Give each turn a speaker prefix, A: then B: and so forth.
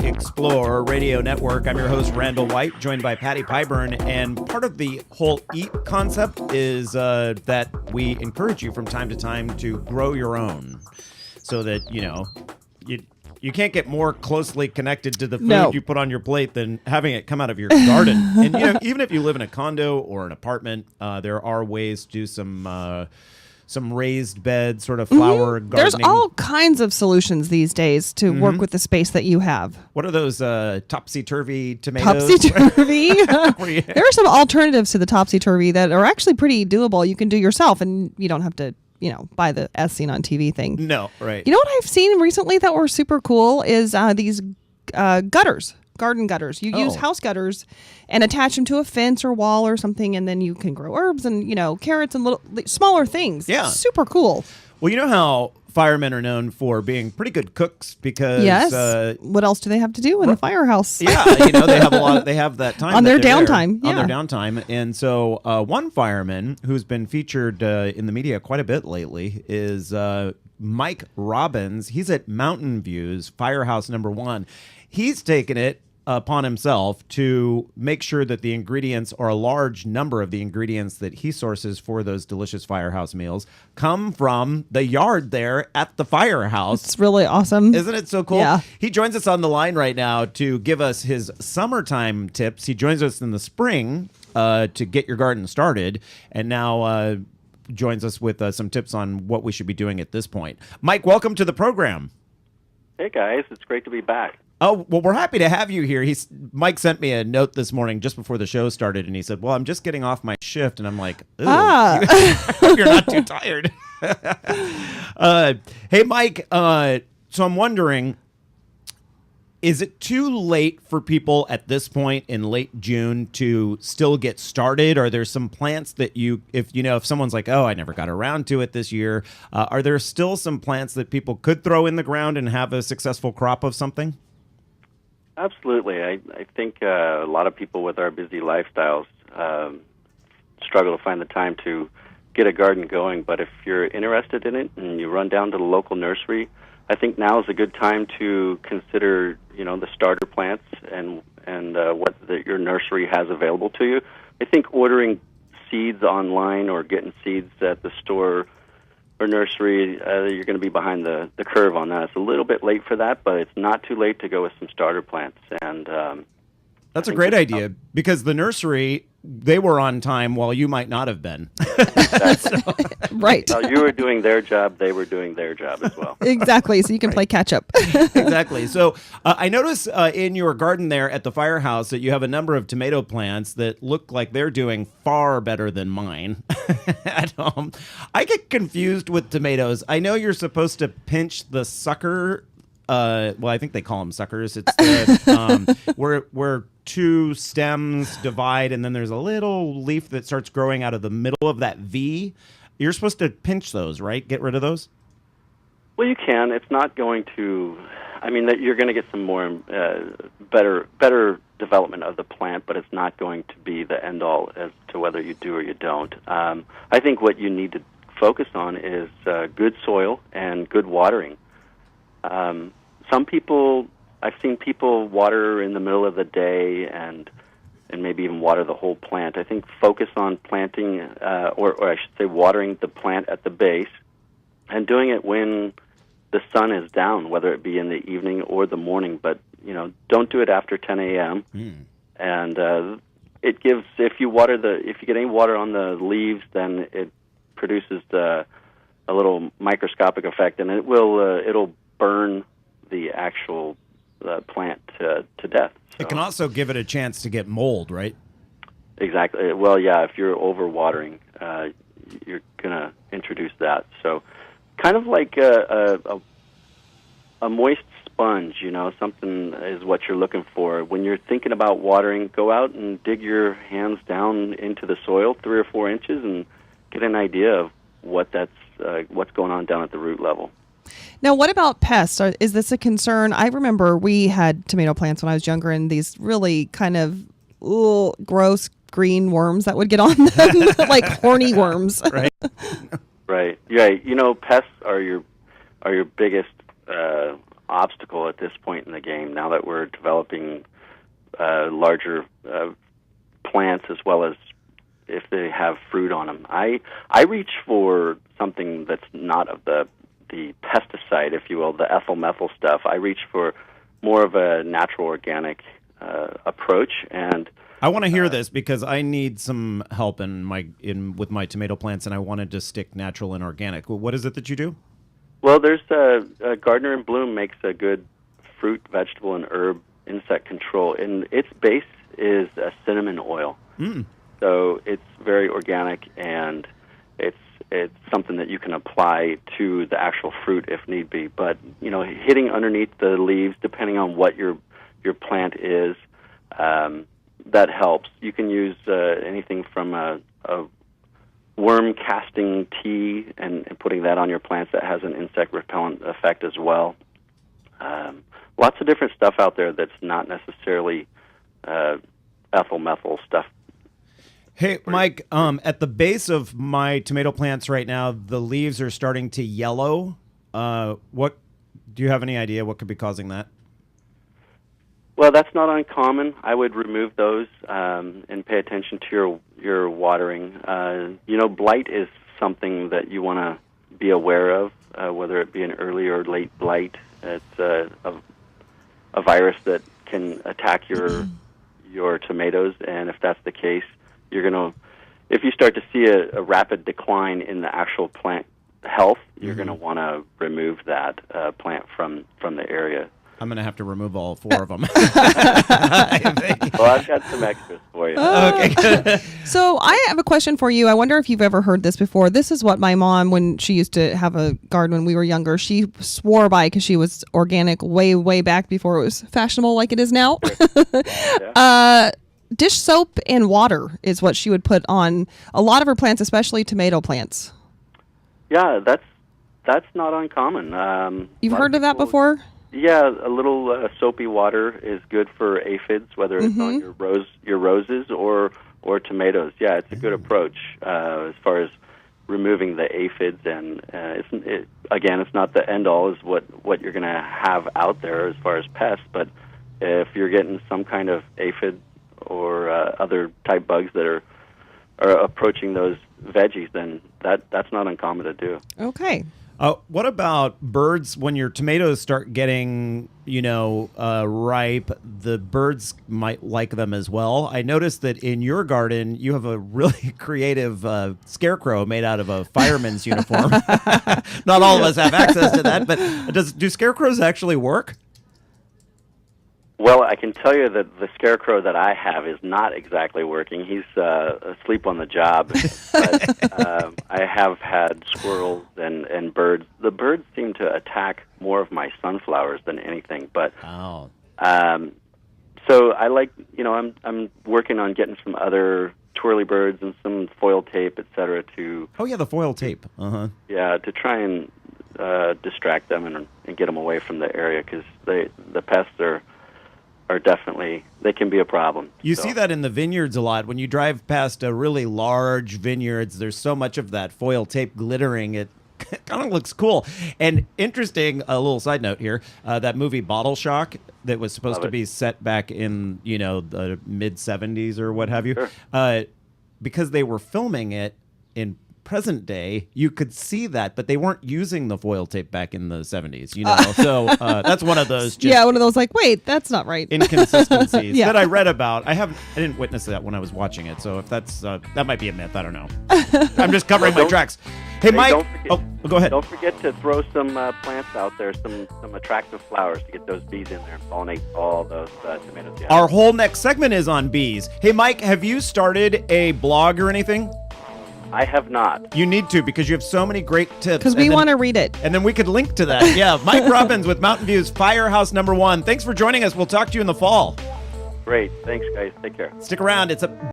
A: Explore Radio Network. I'm your host, Randall White, joined by Patty Pyburn. And part of the whole EAT concept is that we encourage you from time to time to grow your own so that, you can't get more closely connected to the food you put on your plate than having it come out of your garden. And, even if you live in a condo or an apartment, there are ways to do some raised bed sort of flower gardening.
B: There's all kinds of solutions these days to work with the space that you have.
A: What are those topsy-turvy tomatoes?
B: Topsy-turvy? There are some alternatives to the topsy-turvy that are actually pretty doable. You can do yourself, and you don't have to buy the as seen on TV thing.
A: No, right.
B: You know what I've seen recently that were super cool is these gutters. Garden gutters. You use house gutters and attach them to a fence or wall or something, and then you can grow herbs and, carrots and little smaller things.
A: Yeah.
B: Super cool.
A: Well, you know how firemen are known for being pretty good cooks because...
B: Yes. What else do they have to do in the firehouse?
A: Yeah, they have that time.
B: On their downtime.
A: On their downtime. And so one fireman who's been featured in the media quite a bit lately is Mike Robbins. He's at Mountain View's Firehouse No. 1. He's taken it upon himself to make sure that the ingredients, or a large number of the ingredients that he sources for those delicious firehouse meals, come from the yard there at the firehouse.
B: It's really awesome.
A: Isn't it so cool?
B: Yeah.
A: He joins us on the line right now to give us his summertime tips. He joins us in the spring to get your garden started, and now joins us with some tips on what we should be doing at this point. Mike, welcome to the program.
C: Hey, guys. It's great to be back.
A: Oh, well, we're happy to have you here. Mike sent me a note this morning just before the show started, and he said, well, I'm just getting off my shift. And I'm like, ooh, I hope you're not too tired. Hey, Mike, so I'm wondering, is it too late for people at this point in late June to still get started? Are there some plants that if someone's like, oh, I never got around to it this year, are there still some plants that people could throw in the ground and have a successful crop of something?
C: Absolutely. I think a lot of people with our busy lifestyles struggle to find the time to get a garden going. But if you're interested in it and you run down to the local nursery, I think now is a good time to consider, the starter plants and what your nursery has available to you. I think ordering seeds online or getting seeds at the store or nursery, you're going to be behind the curve on that. It's a little bit late for that, but it's not too late to go with some starter plants. And
A: that's a great idea, because the nursery, they were on time while you might not have been.
B: Right.
C: While you were doing their job, they were doing their job as well.
B: Exactly. So you can play catch up.
A: Exactly. So I notice in your garden there at the firehouse that you have a number of tomato plants that look like they're doing far better than mine at home. I get confused with tomatoes. I know you're supposed to pinch the sucker. Well, I think they call them suckers. It's where two stems divide, and then there's a little leaf that starts growing out of the middle of that V. You're supposed to pinch those, right? Get rid of those?
C: Well, you can. It's not going to... that you're going to get some more better development of the plant, but it's not going to be the end-all as to whether you do or you don't. I think what you need to focus on is good soil and good watering. Some people... I've seen people water in the middle of the day and maybe even water the whole plant. I think focus on planting, or I should say watering the plant at the base, and doing it when the sun is down, whether it be in the evening or the morning. But, don't do it after 10 a.m. And it gives, if you get any water on the leaves, then it produces a little microscopic effect, and it'll burn the actual plant to death. So.
A: It can also give it a chance to get mold, right?
C: Exactly. Well, yeah, if you're overwatering, you're going to introduce that. So kind of like a moist sponge, something is what you're looking for. When you're thinking about watering, go out and dig your hands down into the soil 3 or 4 inches and get an idea of what's going on down at the root level.
B: Now, what about pests? Is this a concern? I remember we had tomato plants when I was younger, and these really kind of gross green worms that would get on them, like horny worms.
A: Right.
C: Right. Yeah. Pests are your biggest obstacle at this point in the game. Now that we're developing larger plants, as well as if they have fruit on them, I reach for something that's not of the pesticide, if you will, the ethyl methyl stuff. I reach for more of a natural organic approach. And
A: I want to hear this because I need some help with my tomato plants, and I wanted to stick natural and organic. What is it that you do?
C: Well, there's Gardener in Bloom makes a good fruit, vegetable, and herb insect control, and its base is cinnamon oil. So it's very organic, and it's something that you can apply to the actual fruit if need be. But hitting underneath the leaves, depending on what your plant is, that helps. You can use anything from a worm casting tea and putting that on your plants. That has an insect repellent effect as well. Lots of different stuff out there that's not necessarily ethyl methyl stuff.
A: Hey, Mike, at the base of my tomato plants right now, the leaves are starting to yellow. What do you have any idea what could be causing that?
C: Well, that's not uncommon. I would remove those and pay attention to your watering. Blight is something that you want to be aware of, whether it be an early or late blight. It's a virus that can attack your tomatoes, and if that's the case, if you start to see a rapid decline in the actual plant health, you're going to want to remove that plant from the area.
A: I'm going to have to remove all 4 of them.
C: Well, I've got some extras for you.
A: Okay, good.
B: So I have a question for you. I wonder if you've ever heard this before. This is what my mom, when she used to have a garden when we were younger, she swore by because she was organic way, way back before it was fashionable like it is now.
C: Yeah.
B: Dish soap and water is what she would put on a lot of her plants, especially tomato plants.
C: Yeah, that's not uncommon.
B: You've heard of that before?
C: Yeah, a little soapy water is good for aphids, whether it's on your roses or tomatoes. Yeah, it's a good approach as far as removing the aphids, and it's not the end all is what you're going to have out there as far as pests, but if you're getting some kind of aphid or other type bugs that are approaching those veggies, then that's not uncommon to do.
B: Okay.
A: What about birds? When your tomatoes start getting, ripe, the birds might like them as well. I noticed that in your garden, you have a really creative scarecrow made out of a fireman's uniform. Not all of us have access to that, but do scarecrows actually work?
C: Well, I can tell you that the scarecrow that I have is not exactly working. He's asleep on the job. But I have had squirrels and birds. The birds seem to attack more of my sunflowers than anything. But so I like, I'm working on getting some other twirly birds and some foil tape, et cetera, to...
A: Oh, yeah, the foil tape. Uh-huh.
C: Yeah, to try and distract them and get them away from the area, because the pests are definitely, they can be a problem.
A: You see that in the vineyards a lot. When you drive past a really large vineyards, there's so much of that foil tape glittering. It kind of looks cool. And interesting, a little side note here, that movie Bottle Shock that was supposed to be set back in, the mid-'70s or what have you, because they were filming it in present day, you could see that, but they weren't using the foil tape back in the 70s, so that's one of those
B: one of those wait, that's not right
A: inconsistencies that I read about. I didn't witness that when I was watching it, so if that's that might be a myth, I don't know. I'm just covering my tracks. Hey, Mike, go ahead.
C: Don't forget to throw some plants out there, some attractive flowers to get those bees in there and pollinate all those tomatoes. Yeah.
A: Our whole next segment is on bees. Hey, Mike, have you started a blog or anything?
C: I have not.
A: You need to, because you have so many great tips.
B: Because we want to read it.
A: And then we could link to that. Yeah, Mike Robbins with Mountain View's Firehouse No. 1. Thanks for joining us. We'll talk to you in the fall.
C: Great. Thanks, guys. Take care.
A: Stick around. It's a